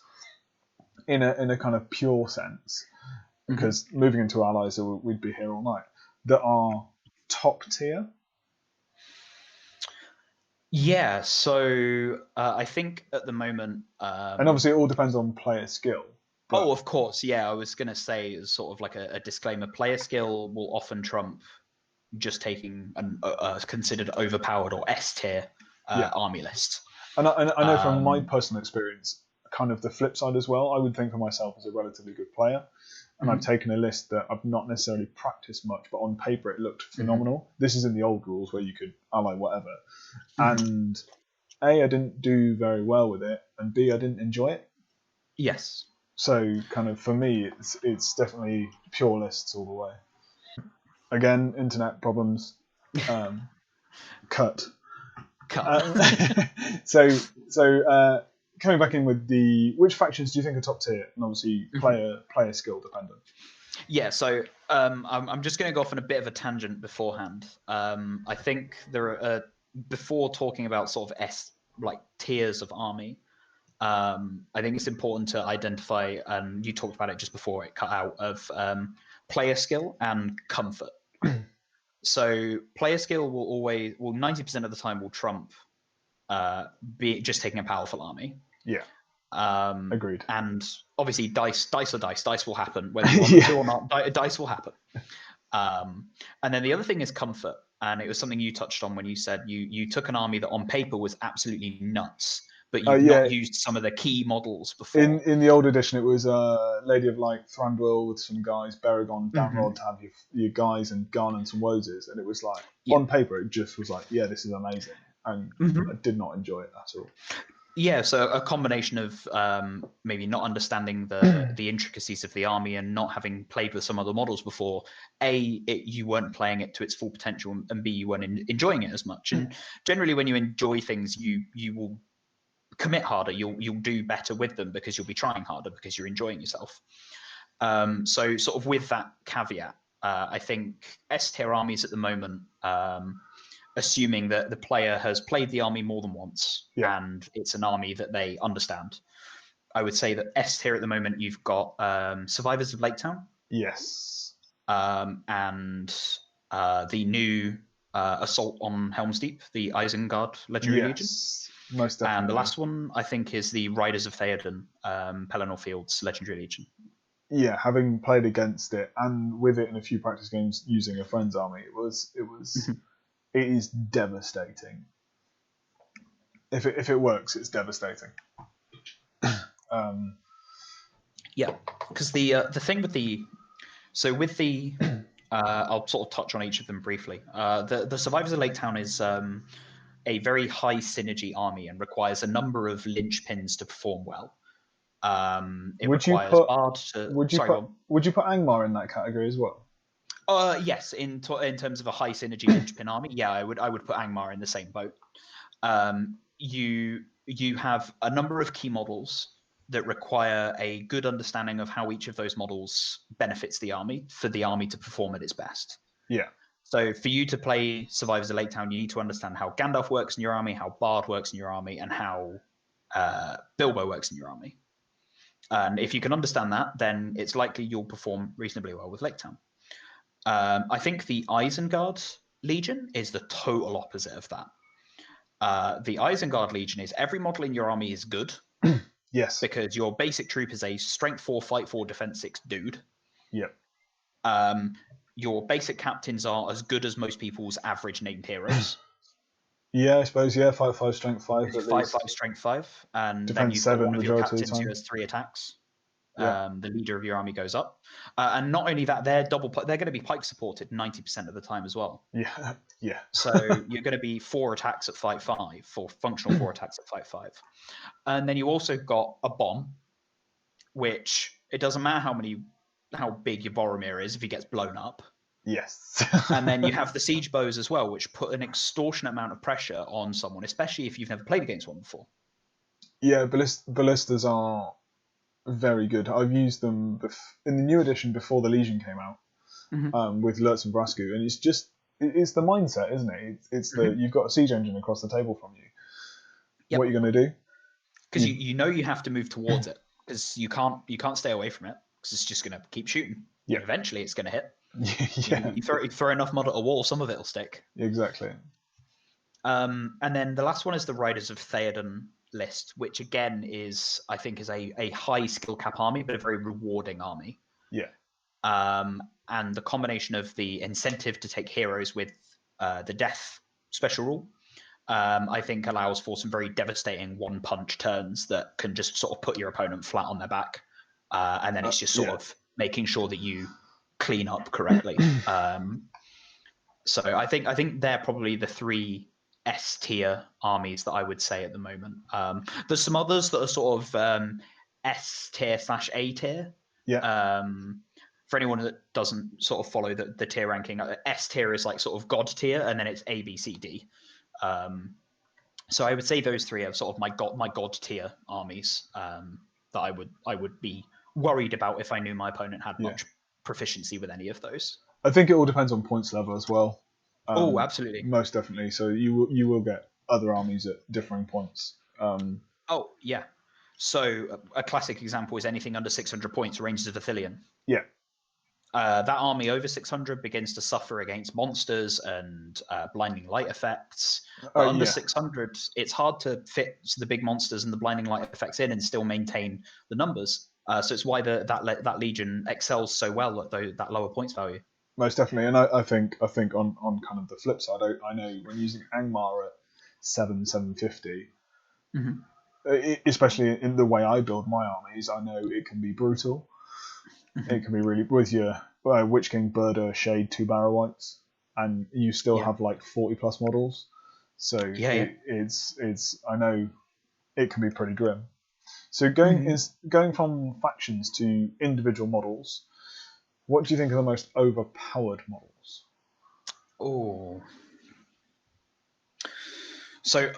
S1: in a kind of pure sense? Because moving into allies, we'd be here all night, that are top tier?
S2: Yeah, so I think at the moment...
S1: and obviously it all depends on player skill.
S2: But... Oh, of course, yeah. I was going to say, as sort of like a disclaimer, player skill will often trump just taking a considered overpowered or S tier army list.
S1: And I know from my personal experience, kind of the flip side as well, I would think of myself as a relatively good player. And I've taken a list that I've not necessarily practiced much, but on paper it looked phenomenal. This is in the old rules where you could ally whatever. And A, I didn't do very well with it, and B, I didn't enjoy it.
S2: Yes.
S1: So kind of for me, it's definitely pure lists all the way. Again, internet problems. Cut. So coming back in with which factions do you think are top tier? And obviously player skill dependent.
S2: Yeah, so I'm just going to go off on a bit of a tangent beforehand. I think there are before talking about sort of tiers of army. I think it's important to identify, and you talked about it just before it cut out, of player skill and comfort. So player skill will 90% of the time will trump be just taking a powerful army.
S1: Yeah. Agreed.
S2: And obviously dice will happen whether you want them to or not. Dice will happen. And then the other thing is comfort, and it was something you touched on when you said you took an army that on paper was absolutely nuts, but you've not used some of the key models before.
S1: In the old edition, it was Lady of Light, Thranduil with some guys, Baragon, Damrod to have your guys, and Garn and some Wozes, and it was like on paper it just was like, yeah, this is amazing, and I did not enjoy it at all.
S2: Yeah, so a combination of maybe not understanding the intricacies of the army and not having played with some other models before. You weren't playing it to its full potential, and B, you weren't enjoying it as much. And generally, when you enjoy things, you will commit harder. You'll do better with them because you'll be trying harder because you're enjoying yourself. So sort of with that caveat, I think S tier armies at the moment. Assuming that the player has played the army more than once and it's an army that they understand. I would say that S tier at the moment, you've got Survivors of Lake Town.
S1: Yes.
S2: And the new Assault on Helm's Deep, the Isengard Legendary Legion.
S1: Most definitely.
S2: And the last one, I think, is the Riders of Theoden, Pelennor Fields Legendary Legion.
S1: Yeah, having played against it and with it in a few practice games using a friend's army, it is devastating. If it works, it's devastating.
S2: Yeah, because the thing with the I'll sort of touch on each of them briefly. The Survivors of Lake Town is a very high synergy army and requires a number of linchpins to perform well. Would you put
S1: Angmar in that category as well?
S2: Yes, in terms of a high synergy linchpin army, yeah, I would put Angmar in the same boat. You have a number of key models that require a good understanding of how each of those models benefits the army for the army to perform at its best.
S1: Yeah.
S2: So for you to play Survivors of Lake Town, you need to understand how Gandalf works in your army, how Bard works in your army, and how Bilbo works in your army. And if you can understand that, then it's likely you'll perform reasonably well with Lake Town. I think the Isengard Legion is the total opposite of that. The Isengard Legion is every model in your army is good.
S1: Yes.
S2: Because your basic troop is a strength 4, fight 4, defense 6 dude.
S1: Yep.
S2: Your basic captains are as good as most people's average named heroes.
S1: Yeah, I suppose. Yeah, fight 5, strength 5.
S2: Fight 5, strength 5, and
S1: defense
S2: then you've
S1: 7
S2: got one of your
S1: majority
S2: captains who has 3 attacks.
S1: Yeah.
S2: The leader of your army goes up, and not only that, they're going to be pike supported 90% of the time as well.
S1: Yeah, yeah.
S2: So you're going to be 4 attacks at fight 5, for functional 4 attacks at fight 5, and then you also got a bomb, which it doesn't matter how big your Boromir is if he gets blown up.
S1: Yes.
S2: And then you have the siege bows as well, which put an extortionate amount of pressure on someone, especially if you've never played against one before.
S1: Yeah, ballistas are very good. I've used them in the new edition before the Legion came out, with Lurtz and Brasku, and it's the mindset, isn't it? It's you've got a siege engine across the table from you. Yep. What are you going to do?
S2: Because you know you have to move towards it, because you can't stay away from it, because it's just going to keep shooting. Yeah. Eventually, it's going to hit.
S1: Yeah.
S2: You throw enough mud at a wall, some of it will stick.
S1: Exactly.
S2: And then the last one is the Riders of Theoden list, which again is, I think, is a high skill cap army, but a very rewarding army.
S1: Yeah.
S2: And the combination of the incentive to take heroes with the death special rule, I think allows for some very devastating one punch turns that can just sort of put your opponent flat on their back. And then it's just sort of making sure that you clean up correctly. So I think they're probably the 3 S tier armies that I would say at the moment. There's some others that are sort of S tier / A tier.
S1: Yeah.
S2: For anyone that doesn't sort of follow the tier ranking, S tier is like sort of God tier, and then it's A, B, C, D. So I would say those 3 are sort of my God tier armies that I would be worried about if I knew my opponent had much proficiency with any of those.
S1: I think it all depends on points level as well.
S2: Oh, absolutely.
S1: Most definitely. So you will get other armies at differing points.
S2: Oh, yeah. So a classic example is anything under 600 points, Rangers of Ithilien.
S1: Yeah.
S2: That army over 600 begins to suffer against monsters and blinding light effects. But under 600, it's hard to fit the big monsters and the blinding light effects in and still maintain the numbers. So it's why that legion excels so well at that lower points value.
S1: Most definitely, and I think on kind of the flip side, I know when using Angmar at 750, especially in the way I build my armies, I know it can be brutal. It can be really with your Witch King, Burda, Shade, 2 Barrow Whites, and you still have like 40 plus models. So it's I know it can be pretty grim. So going from factions to individual models, what do you think are the most overpowered models?
S2: Oh. So,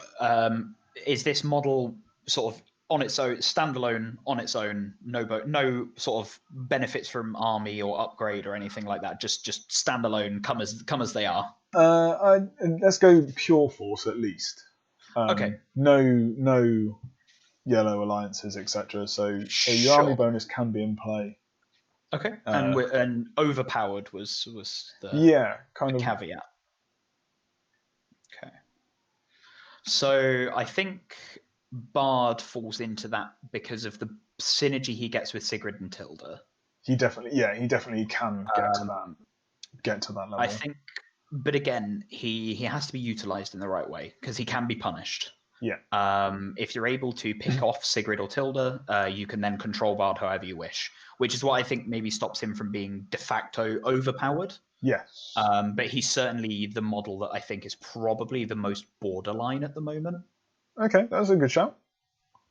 S2: is this model sort of on its own, standalone, on its own, no sort of benefits from army or upgrade or anything like that? Just standalone, come as they are.
S1: Let's go pure force at least.
S2: Okay.
S1: No yellow alliances, etc. So your army bonus can be in play.
S2: Okay. And overpowered was the caveat. Okay. So I think Bard falls into that because of the synergy he gets with Sigrid and Tilda.
S1: He definitely can get to that level.
S2: I think, but again, he has to be utilized in the right way because he can be punished.
S1: Yeah.
S2: If you're able to pick off Sigrid or Tilda, you can then control Bard however you wish, which is what I think maybe stops him from being de facto overpowered.
S1: Yes.
S2: But he's certainly the model that I think is probably the most borderline at the moment.
S1: Okay, that's a good shout.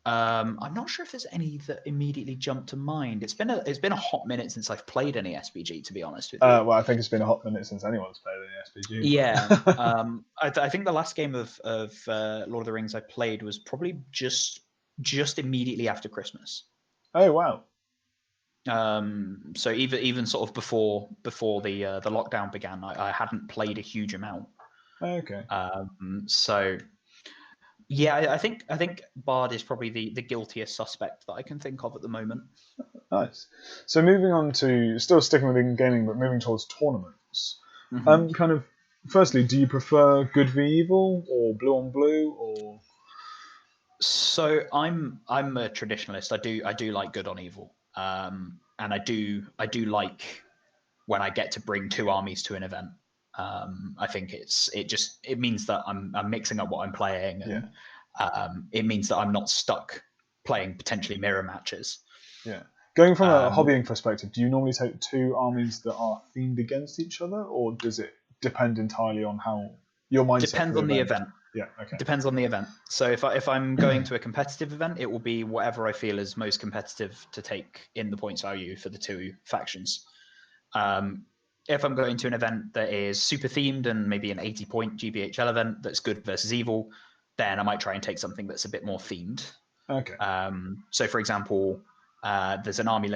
S2: I'm not sure if there's any that immediately jump to mind. It's been a hot minute since I've played any SPG, to be honest with you.
S1: Well, I think it's been a hot minute since anyone's played any SPG.
S2: Yeah. I think the last game of Lord of the Rings I played was probably just immediately after Christmas.
S1: Oh wow.
S2: So even sort of before the lockdown began, I hadn't played a huge amount.
S1: Okay.
S2: So yeah, I think Bard is probably the guiltiest suspect that I can think of at the moment.
S1: Nice. So moving on to still sticking within gaming, but moving towards tournaments. Kind of. Firstly, do you prefer good v evil or blue on blue or?
S2: So I'm a traditionalist. I do like good on evil. And I do like when I get to bring two armies to an event. I think it means that I'm mixing up what I'm playing, and it means that I'm not stuck playing potentially mirror matches.
S1: Yeah. Going from a hobbying perspective, do you normally take two armies that are themed against each other, or does it depend entirely on how your mindset?
S2: Depends on the event.
S1: Yeah. Okay.
S2: Depends on the event. So if I'm going to a competitive event, it will be whatever I feel is most competitive to take in the points value for the two factions. If I'm going to an event that is super themed and maybe an 80-point GBHL event that's good versus evil, then I might try and take something that's a bit more themed.
S1: Okay.
S2: So for example, there's an army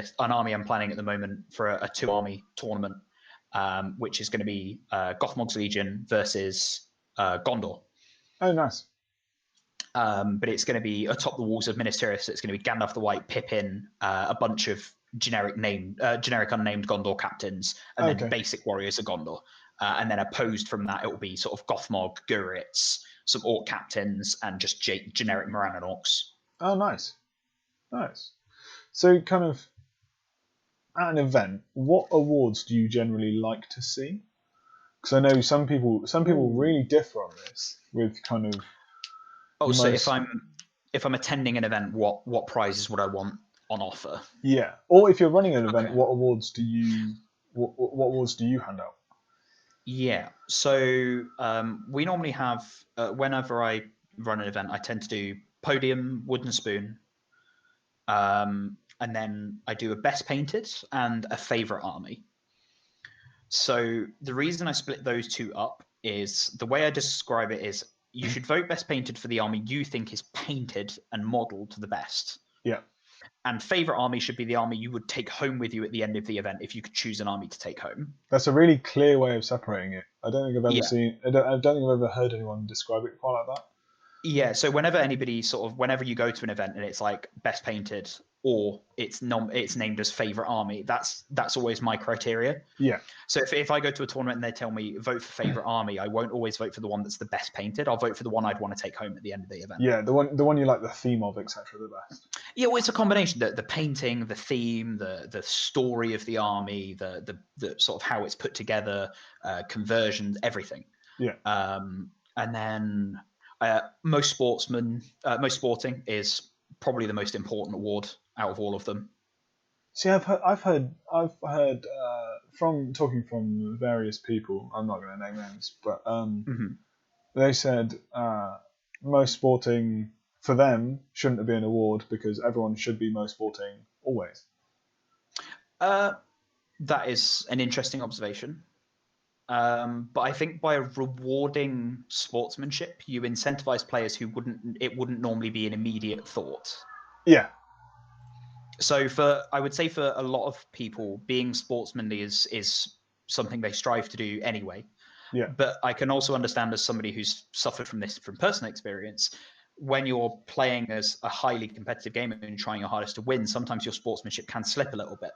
S2: I'm planning at the moment for a 2-army tournament, which is going to be Gothmog's Legion versus Gondor.
S1: Oh, nice.
S2: But it's going to be atop the walls of Minas Tirith. So it's going to be Gandalf the White, Pippin, a bunch of generic unnamed Gondor captains, and then basic warriors of Gondor. And then opposed from that, it will be sort of Gothmog, Guritz, some Orc captains, and just generic Morannon Orcs.
S1: Oh, nice. Nice. So kind of at an event, what awards do you generally like to see? Because I know some people really differ on this with kind of.
S2: Oh, so if I'm attending an event, what prizes would I want on offer?
S1: Yeah, or if you're running an event, what awards do you hand out?
S2: Yeah, so we normally have whenever I run an event, I tend to do podium, wooden spoon, and then I do a best painted and a favorite army. So the reason I split those two up is the way I describe it is you should vote best painted for the army you think is painted and modeled the best.
S1: Yeah. And
S2: favorite army should be the army you would take home with you at the end of the event if you could choose an army to take home.
S1: That's a really clear way of separating it. I don't think I've ever seen. I don't think I've ever heard anyone describe it quite like that.
S2: Yeah. So whenever you go to an event and it's like best painted or it's named as favorite army, that's always my criteria.
S1: Yeah.
S2: So if I go to a tournament and they tell me vote for favorite army, I won't always vote for the one that's the best painted. I'll vote for the one I'd want to take home at the end of the event.
S1: Yeah, the one you like the theme of, etc. The best.
S2: Yeah, well, it's a combination: the painting, the theme, the story of the army, the sort of how it's put together, conversions, everything.
S1: Yeah.
S2: And then most sporting is probably the most important award out of all of them.
S1: See, I've heard from talking from various people. I'm not going to name names, but they said most sporting for them, shouldn't it be an award because everyone should be most sporting always?
S2: That is an interesting observation. But I think by rewarding sportsmanship, you incentivize players who wouldn't normally be an immediate thought.
S1: Yeah.
S2: So I would say for a lot of people, being sportsmanly is something they strive to do anyway.
S1: Yeah.
S2: But I can also understand, as somebody who's suffered from this from personal experience, when you're playing as a highly competitive game and trying your hardest to win, sometimes your sportsmanship can slip a little bit.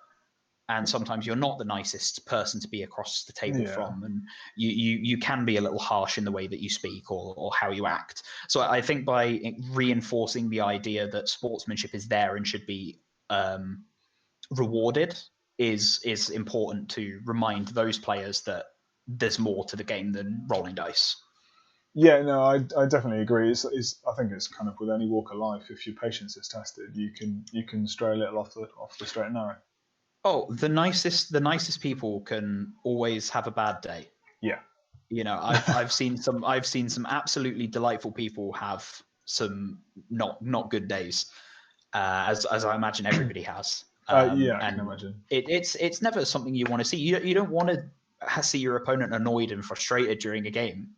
S2: And sometimes you're not the nicest person to be across the table from, and you can be a little harsh in the way that you speak or how you act. So I think by reinforcing the idea that sportsmanship is there and should be rewarded is important to remind those players that there's more to the game than rolling dice.
S1: Yeah, no, I definitely agree. I think it's kind of with any walk of life. If your patience is tested, you can stray a little off the straight and narrow.
S2: Oh, the nicest people can always have a bad day.
S1: Yeah.
S2: I've seen some absolutely delightful people have some not good days, as I imagine everybody has.
S1: I can imagine.
S2: It's never something you want to see. You don't want to see your opponent annoyed and frustrated during a game.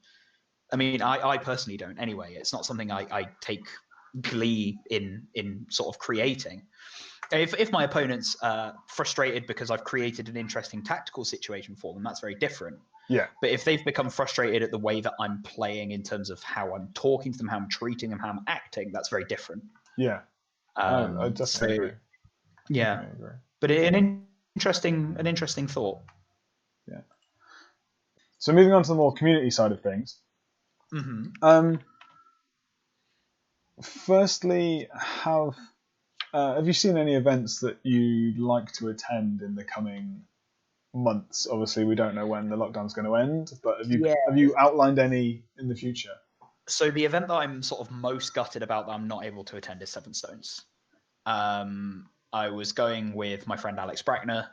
S2: I mean, I personally don't. Anyway, it's not something I take glee in sort of creating. If my opponent's frustrated because I've created an interesting tactical situation for them, that's very different.
S1: Yeah.
S2: But if they've become frustrated at the way that I'm playing in terms of how I'm talking to them, how I'm treating them, how I'm acting, that's very different.
S1: Yeah. I definitely agree.
S2: Yeah.
S1: Definitely agree.
S2: But an interesting thought.
S1: Yeah. So moving on to the more community side of things.
S2: Mm-hmm.
S1: Firstly, have you seen any events that you'd like to attend in the coming months? Obviously, we don't know when the lockdown's going to end, but have you outlined any in the future?
S2: So the event that I'm sort of most gutted about that I'm not able to attend is Seven Stones. I was going with my friend Alex Brackner,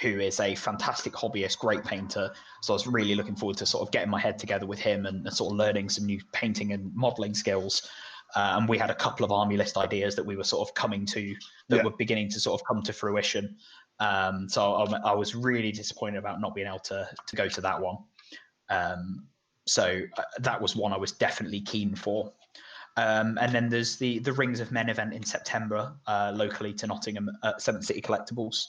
S2: who is a fantastic hobbyist, great painter. So I was really looking forward to sort of getting my head together with him and sort of learning some new painting and modelling skills. And we had a couple of army list ideas that we were sort of coming to, that were beginning to sort of come to fruition. So I was really disappointed about not being able to go to that one. So that was one I was definitely keen for. And then there's the Rings of Men event in September, locally to Nottingham at Seventh City Collectibles.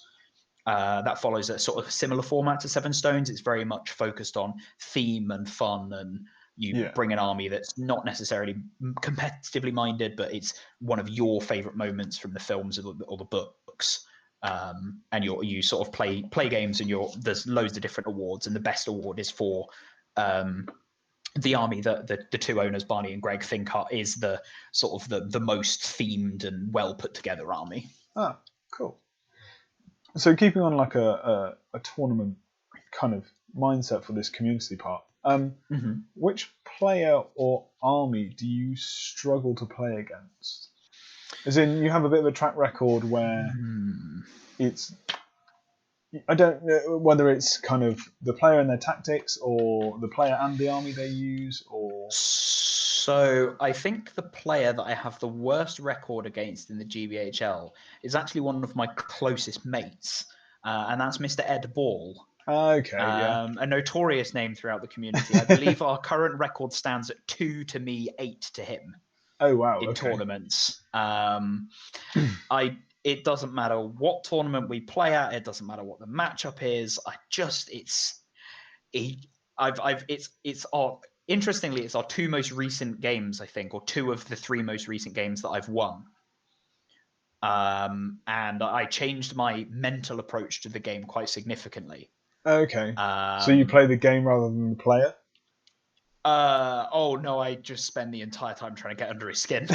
S2: That follows a sort of similar format to Seven Stones. It's very much focused on theme and fun, and you bring an army that's not necessarily competitively minded, but it's one of your favorite moments from the films or the books. And you sort of play games, and there's loads of different awards, and the best award is for the army that the two owners, Barney and Greg, think is the sort of the most themed and well put together army.
S1: Ah, cool. So keeping on like a tournament kind of mindset for this community part, which player or army do you struggle to play against? As in, you have a bit of a track record where it's... I don't know whether it's kind of the player and their tactics, or the player and the army they use, or...
S2: So I think the player that I have the worst record against in the GBHL is actually one of my closest mates, and that's Mr. Ed Ball.
S1: Okay,
S2: a notorious name throughout the community. I believe our current record stands at 2 to me, 8 to him.
S1: Oh wow!
S2: In tournaments, it doesn't matter what tournament we play at. It doesn't matter what the matchup is. Interestingly, it's our 2 most recent games, I think, or 2 of the 3 most recent games that I've won. And I changed my mental approach to the game quite significantly.
S1: Okay. So you play the game rather than the player?
S2: Oh no, I just spend the entire time trying to get under his skin.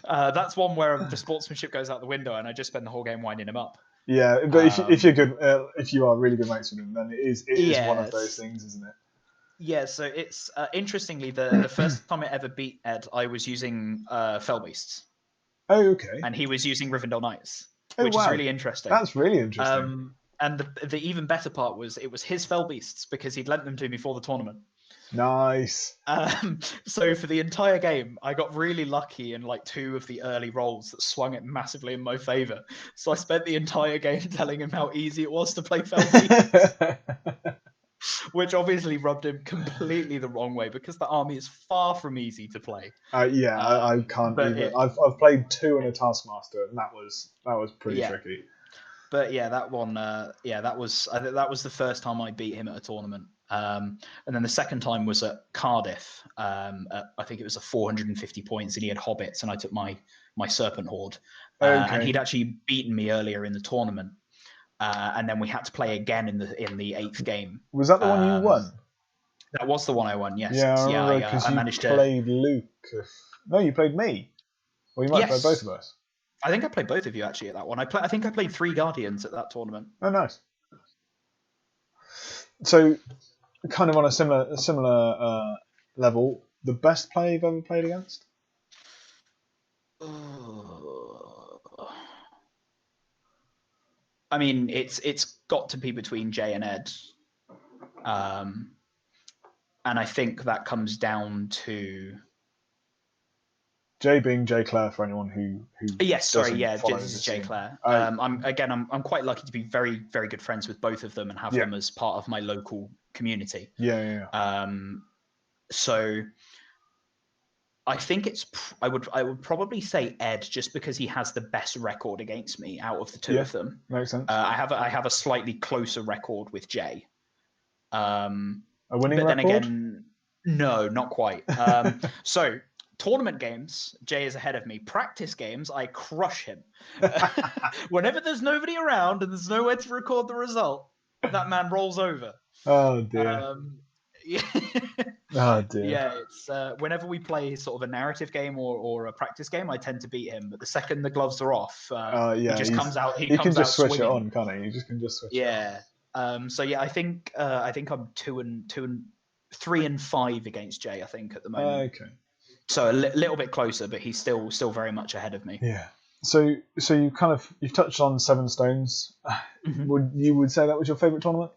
S2: That's one where the sportsmanship goes out the window, and I just spend the whole game winding him up.
S1: Yeah, but if you're good, if you are really good mates with him, then it is one of those things, isn't it?
S2: Yeah. So it's interestingly the first time I ever beat Ed, I was using Fellbeasts.
S1: Oh, okay.
S2: And he was using Rivendell Knights, which is really interesting.
S1: That's really interesting.
S2: And the even better part was it was his Fellbeasts because he'd lent them to me for the tournament.
S1: Nice.
S2: So for the entire game, I got really lucky in like 2 of the early rolls that swung it massively in my favor. So I spent the entire game telling him how easy it was to play Fell Beasts, which obviously rubbed him completely the wrong way because the army is far from easy to play.
S1: Yeah, I can't
S2: but
S1: even. I've played 2 in a Taskmaster, and that was pretty
S2: Yeah.
S1: tricky.
S2: But yeah, that one, that was the first time I beat him at a tournament. And then the second time was at Cardiff. I think it was 450 points, and he had hobbits, and I took my Serpent Horde, and he'd actually beaten me earlier in the tournament. And then we had to play again in the 8th game.
S1: Was that the one you won?
S2: That was the one I won. Yes.
S1: Yeah, I remember because you played Luke. No, you played me. Well, you might play both of us.
S2: I think I played both of you actually at that one. I think I played 3 Guardians at that tournament.
S1: Oh, nice. So, kind of on a similar level, the best player you've ever played against?
S2: I mean, it's got to be between Jay and Ed, and I think that comes down to
S1: Jay being Jay Clare for anyone who
S2: this is Jay Clare. I'm quite lucky to be very, very good friends with both of them and have them as part of my local community.
S1: Yeah.
S2: So I think I would probably say Ed, just because he has the best record against me out of the 2 of them.
S1: Makes sense.
S2: I have a slightly closer record with Jay.
S1: A winning record?
S2: Then again, no, not quite. So tournament games, Jay is ahead of me. Practice games, I crush him. Whenever there's nobody around and there's nowhere to record the result, that man rolls over.
S1: Oh dear. Oh dear.
S2: Yeah, it's whenever we play sort of a narrative game or a practice game, I tend to beat him. But the second the gloves are off, he just comes out. He
S1: can just switch
S2: swinging.
S1: it on, can't he? You can just switch.
S2: Yeah. So yeah, I think I'm 3 and 5 against Jay. I think at the moment.
S1: Okay.
S2: So a little bit closer, but he's still very much ahead of me.
S1: Yeah. So you've touched on Seven Stones. Mm-hmm. Would say that was your favourite tournament?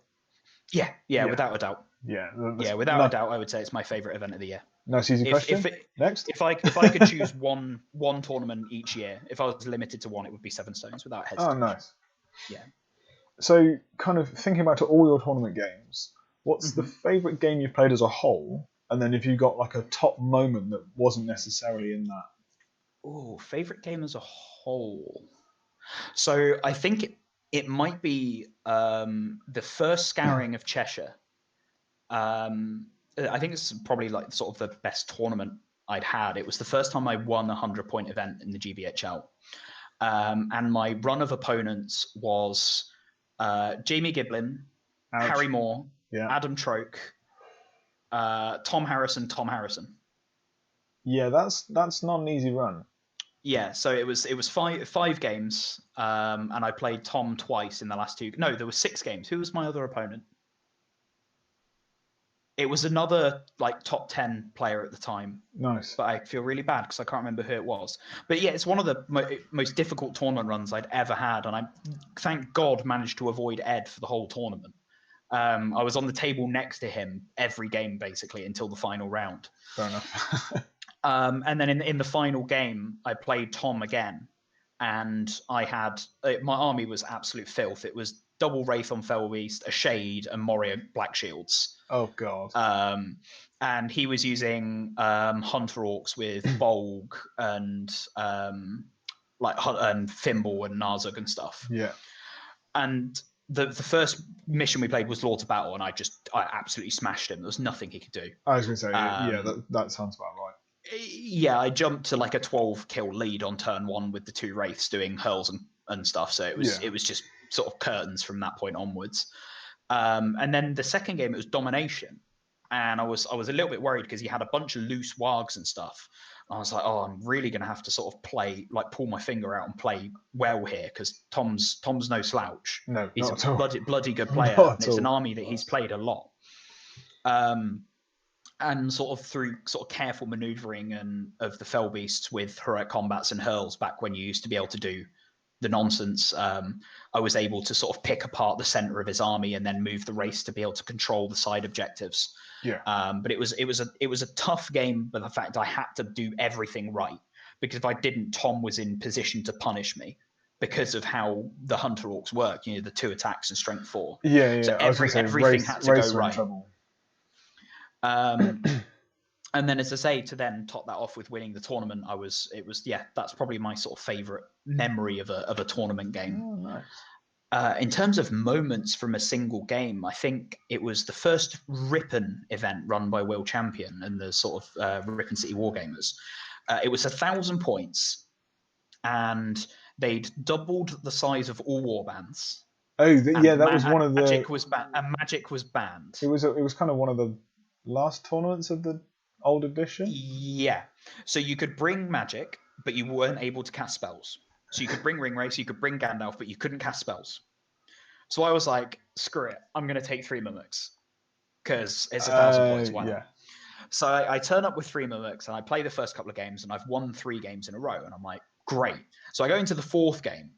S2: Yeah, without a doubt. Without a doubt, I would say it's my favourite event of the year.
S1: Nice easy question. Next,
S2: if I could choose one tournament each year, if I was limited to one, it would be Seven Stones without hesitation.
S1: Oh, nice.
S2: Yeah.
S1: So, kind of thinking back to all your tournament games, what's the favourite game you've played as a whole? And then if you got like a top moment that wasn't necessarily in that.
S2: Oh, favourite game as a whole. So I think it might be the first Scouring of Cheshire. I think it's probably like sort of the best tournament I'd had. It was the first time I won a 100-point event in the GBHL. And my run of opponents was Jamie Giblin, Harry Moore, Adam Troke, Tom Harrison.
S1: Yeah, that's not an easy run.
S2: Yeah, so it was 5 games, and I played Tom twice in the last 2. No, there were 6 games. Who was my other opponent? It was another like top 10 player at the time.
S1: Nice.
S2: But I feel really bad because I can't remember who it was. But yeah, it's one of the most difficult tournament runs I'd ever had, and I, thank God, managed to avoid Ed for the whole tournament. I was on the table next to him every game basically until the final round.
S1: Fair enough.
S2: And then in the final game, I played Tom again, and I had my army was absolute filth. It was double Wraith on Fell Beast, a Shade, and Moria Black Shields.
S1: Oh god.
S2: And he was using Hunter Orcs with Bolg and and Thimble and Narzug and stuff.
S1: Yeah.
S2: And the first mission we played was Lord to Battle, and I absolutely smashed him. There was nothing he could do.
S1: I was going to say, that sounds about right.
S2: Yeah, I jumped to like a 12 kill lead on turn 1 with the 2 Wraiths doing hurls and stuff. So it was just sort of curtains from that point onwards. And then the second game, it was Domination. And I was a little bit worried because he had a bunch of loose wargs and stuff. I was like, oh, I'm really going to have to sort of pull my finger out and play well here because Tom's no slouch.
S1: No,
S2: he's
S1: not
S2: a bloody good player. And it's an army that he's played a lot. And sort of through sort of careful manoeuvring and of the Fell Beasts with heroic combats and hurls back when you used to be able to do the nonsense, I was able to sort of pick apart the center of his army and then move the race to be able to control the side objectives.
S1: Yeah.
S2: But it was a tough game, but the fact I had to do everything right, because if I didn't, Tom was in position to punish me because of how the Hunter Orcs work. You know, the 2 attacks and strength 4.
S1: Yeah.
S2: So
S1: I was gonna say,
S2: everything had to
S1: race
S2: go
S1: are in
S2: right.
S1: trouble.
S2: And then, as I say, to then top that off with winning the tournament, that's probably my sort of favorite memory of a tournament game.
S1: Oh, nice.
S2: In terms of moments from a single game, I think it was the first Ripon event run by Will Champion and the sort of Ripon City Wargamers. It was 1,000 points, and they'd doubled the size of all warbands.
S1: Oh, that was one of the.
S2: Magic was banned.
S1: It was kind of one of the last tournaments of the old edition.
S2: Yeah, so you could bring magic, but you weren't able to cast spells. So you could bring Ringwraiths, you could bring Gandalf, but you couldn't cast spells. So I was like, screw it, I'm going to take 3 Mimics, because it's 1,000 points. Why not? So I turn up with 3 Mimics, and I play the first couple of games, and I've won 3 games in a row, and I'm like, great. So I go into the 4th game,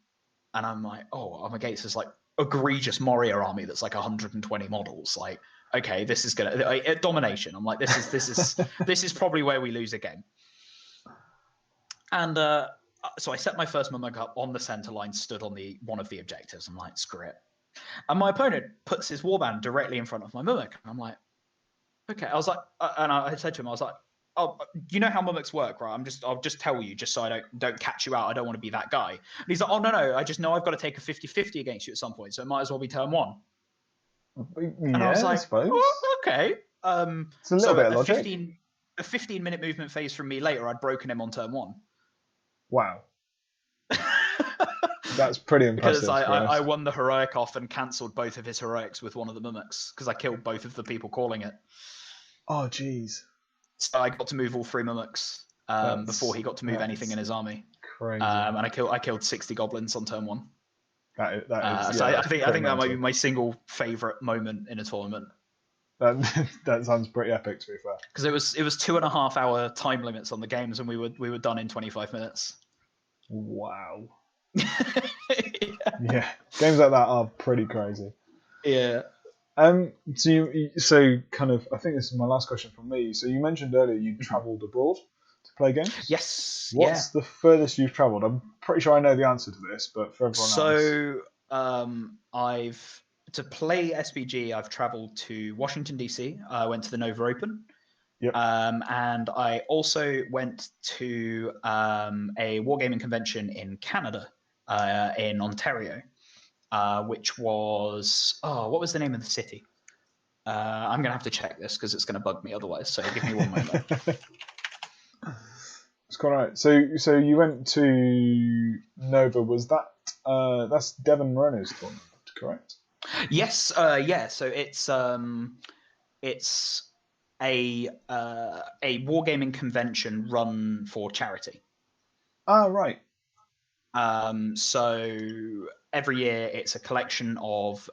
S2: and I'm like, oh, I'm against this like egregious Moria army that's like 120 models. Like, okay, this is gonna domination. I'm like, this is probably where we lose a game. And so I set my first Mimic up on the center line, stood on one of the objectives. I'm like, screw it. And my opponent puts his warband directly in front of my Mimic, and I'm like, okay. I was like, and I said to him, I was like, oh, you know how Mimics work, right? I'll just tell you, just so I don't catch you out. I don't want to be that guy. And he's like, oh no, I just know I've got to take a 50-50 against you at some point, so it might as well be turn 1. And I was like, oh, okay.
S1: It's a little bit of logic.
S2: A 15-minute movement phase from me later, I'd broken him on turn 1.
S1: Wow. That's pretty impressive.
S2: Because I won the heroic off and cancelled both of his heroics with one of the Mimics, because I killed both of the people calling it.
S1: Oh, jeez.
S2: So I got to move all 3 Mimics before he got to move anything in his army.
S1: Crazy.
S2: And I killed 60 goblins on turn 1.
S1: That is,
S2: so I think that might be my single favourite moment in a tournament.
S1: That sounds pretty epic, to be fair.
S2: Because it was 2.5 hour time limits on the games, and we were done in 25 minutes.
S1: Wow. Yeah, games like that are pretty crazy.
S2: Yeah.
S1: So kind of, I think this is my last question from me. So you mentioned earlier you travelled abroad to play games.
S2: Yes.
S1: What's the furthest you've travelled? I'm pretty sure I know the answer to this, but for everyone
S2: else. To play SBG, I've travelled to Washington DC. I went to the Nova Open.
S1: Yep.
S2: And I also went to a wargaming convention in Canada, in Ontario, which was what was the name of the city? I'm gonna have to check this because it's gonna bug me otherwise. So give me one moment.
S1: It's quite right. So you went to Nova. Was that that's Devon Rono's tournament, correct?
S2: Yes. Yeah. So it's a wargaming convention run for charity.
S1: Ah, right.
S2: So every year it's a collection of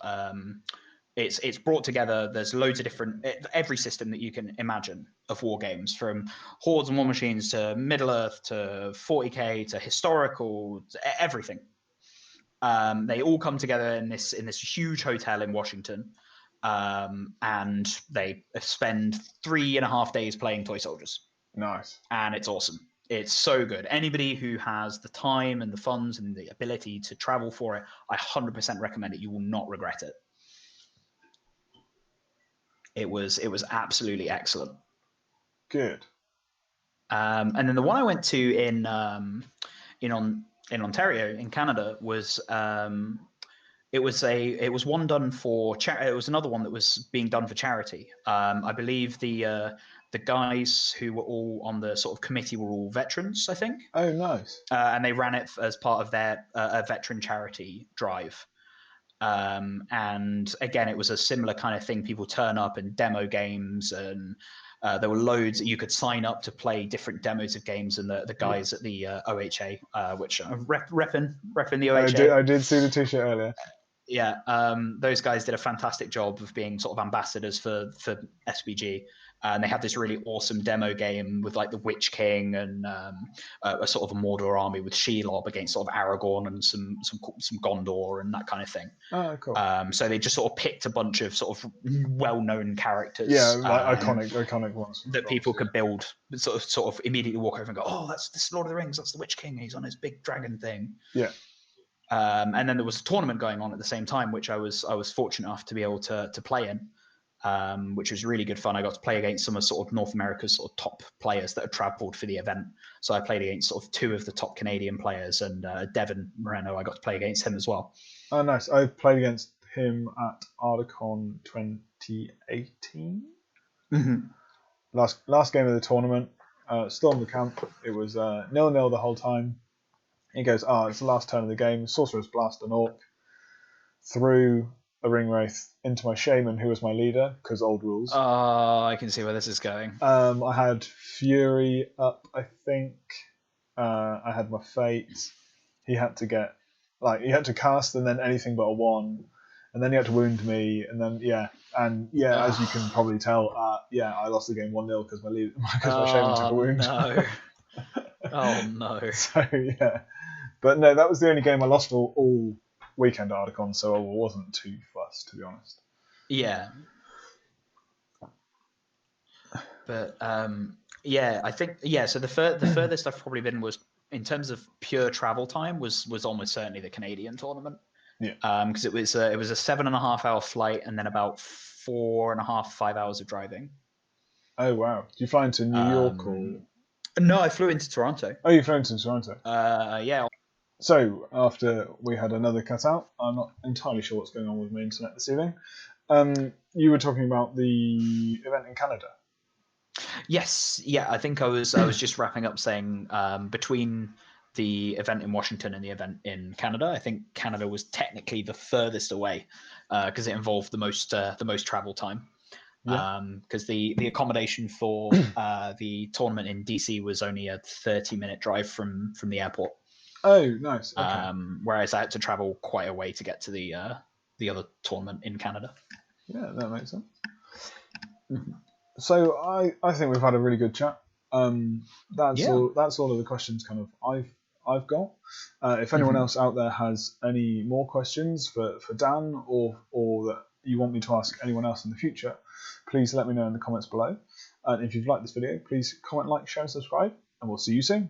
S2: it's brought together. There's loads of different every system that you can imagine of war games, from Hordes and War Machines to Middle Earth to 40k to historical, to everything. They all come together in this huge hotel in Washington. And they spend 3.5 days playing toy soldiers.
S1: Nice.
S2: And it's awesome. It's so good. Anybody who has the time and the funds and the ability to travel for it, I 100% recommend it. You will not regret it. It was absolutely excellent.
S1: Good.
S2: And then the one I went to in Ontario, in Canada, was it was one done for charity. It was another one that was being done for charity. I believe the guys who were all on the sort of committee were all veterans, I think.
S1: Oh, nice.
S2: And they ran it as part of their a veteran charity drive. And again, it was a similar kind of thing. People turn up and demo games, and there were loads that you could sign up to play different demos of games. And the guys at the OHA, which repping the OHA.
S1: I did see the t-shirt earlier.
S2: Yeah, those guys did a fantastic job of being sort of ambassadors for SBG, and they had this really awesome demo game with like the Witch King and a sort of a Mordor army with Shelob against sort of Aragorn and some Gondor and that kind of thing.
S1: Oh, cool.
S2: So they just sort of picked a bunch of sort of well-known characters,
S1: Yeah, like iconic ones
S2: that people could build, sort of immediately walk over and go, "Oh, that's Lord of the Rings. That's the Witch King. He's on his big dragon thing."
S1: Yeah.
S2: And then there was a tournament going on at the same time, which I was fortunate enough to be able to play in, which was really good fun. I got to play against some of sort of North America's sort of top players that had travelled for the event. So I played against sort of 2 of the top Canadian players, and Devin Moreno, I got to play against him as well.
S1: Oh, nice. I played against him at Ardacon 2018.
S2: Mm-hmm.
S1: Last game of the tournament. Stormed the camp. It was 0-0 the whole time. He goes, it's the last turn of the game. Sorcerer's Blast an Orc threw a Ring Wraith into my Shaman, who was my leader, because old rules.
S2: Oh, I can see where this is going.
S1: I had Fury up, I think. I had my Fate. He had to cast and then anything but a 1. And then he had to wound me, and then as you can probably tell, I lost the game 1-0 because my Shaman took a wound.
S2: No. Oh no.
S1: So yeah, but no, that was the only game I lost for all weekend at Ardacon, so I wasn't too fussed, to be honest.
S2: Yeah. But I think So the furthest I've probably been was, in terms of pure travel time, was almost certainly the Canadian tournament.
S1: Yeah.
S2: Because it was a 7.5 hour flight and then about 4.5-5 hours of driving.
S1: Oh wow! Did you fly into New York or?
S2: No, I flew into Toronto.
S1: Oh, you flew into Toronto.
S2: Yeah.
S1: So after we had another cutout, I'm not entirely sure what's going on with my internet this evening. You were talking about the event in Canada.
S2: Yes, yeah. I think I was just wrapping up saying between the event in Washington and the event in Canada, I think Canada was technically the furthest away because it involved the most travel time. Because the accommodation for the tournament in DC was only a 30-minute drive from the airport.
S1: Oh, nice. Okay.
S2: Whereas I had to travel quite a way to get to the other tournament in Canada.
S1: Yeah, that makes sense. Mm-hmm. So I think we've had a really good chat. That's all of the questions kind of I've got. If anyone else out there has any more questions for Dan or that you want me to ask anyone else in the future, please let me know in the comments below. And if you've liked this video, please comment, like, share, and subscribe, and we'll see you soon.